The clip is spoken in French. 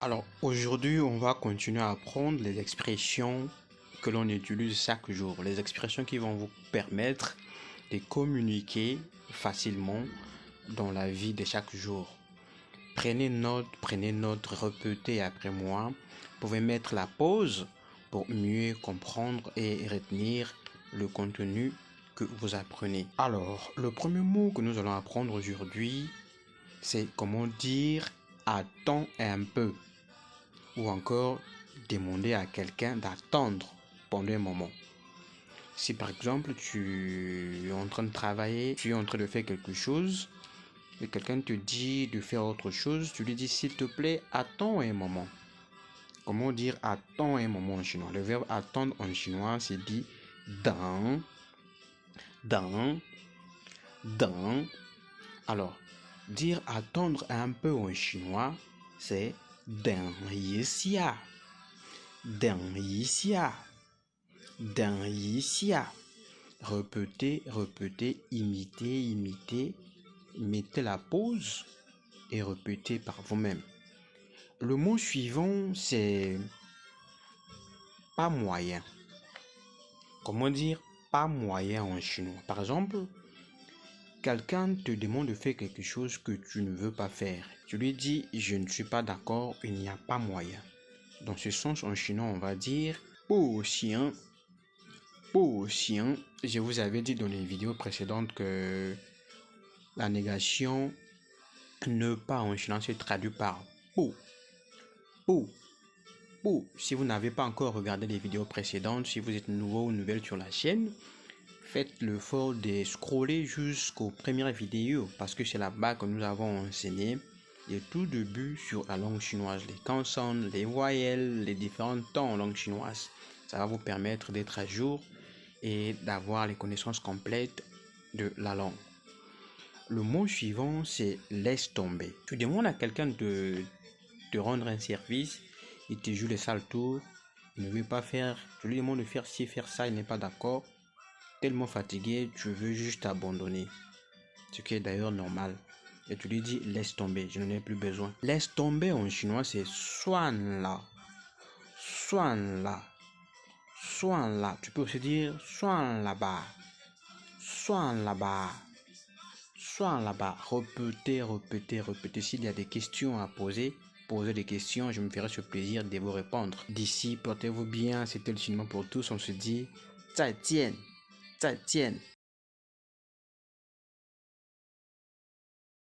Alors aujourd'hui, on va continuer à apprendre les expressions que l'on utilise chaque jour. Les expressions qui vont vous permettre de communiquer facilement dans la vie de chaque jour. Prenez note, répétez après moi. Vous pouvez mettre la pause pour mieux comprendre et retenir le contenu que vous apprenez. Alors, le premier mot que nous allons apprendre aujourd'hui, c'est comment dire attends un peu ou encore demander à quelqu'un d'attendre pendant un moment. Si par exemple tu es en train de travailler, tu es en train de faire quelque chose et quelqu'un te dit de faire autre chose, tu lui dis s'il te plaît, attends un moment. Comment dire attends un moment en chinois? Le verbe attendre en chinois c'est dit dans, dans, dans. Alors, dire attendre un peu en chinois, c'est 等一下，等一下，等一下. Répétez, répétez, imitez, imitez. Mettez la pause et répétez par vous-même. Le mot suivant, c'est pas moyen. Comment dire pas moyen en chinois? Par exemple, quelqu'un te demande de faire quelque chose que tu ne veux pas faire. Tu lui dis je ne suis pas d'accord, il n'y a pas moyen. Dans ce sens, en chinois, on va dire 不行. 不行. Je vous avais dit dans les vidéos précédentes que la négation ne pas en chinois se traduit par 不. 不. 不. Si vous n'avez pas encore regardé les vidéos précédentes, si vous êtes nouveau ou nouvelle sur la chaîne, faites l'effort de scroller jusqu'aux premières vidéos parce que c'est là-bas que nous avons enseigné le tout début sur la langue chinoise, les consonnes, les voyelles, les différents tons en langue chinoise. Ça va vous permettre d'être à jour et d'avoir les connaissances complètes de la langue. Le mot suivant, c'est laisse tomber. Tu demandes à quelqu'un de te rendre un service, il te joue les sales tours, il ne veut pas faire, tu lui demandes de faire ci, faire ça, il n'est pas d'accord. Tellement fatigué, tu veux juste abandonner. Ce qui est d'ailleurs normal. Et tu lui dis laisse tomber, je n'en ai plus besoin. Laisse tomber en chinois c'est 算了. 算了. 算了. Tu peux aussi dire 算了吧. 算了吧. 算了吧. Répétez, répétez, répétez. S'il y a des questions à poser, posez des questions, je me ferai ce plaisir de vous répondre. D'ici, portez-vous bien, c'était le chinois pour tous, on se dit 再见. 再见.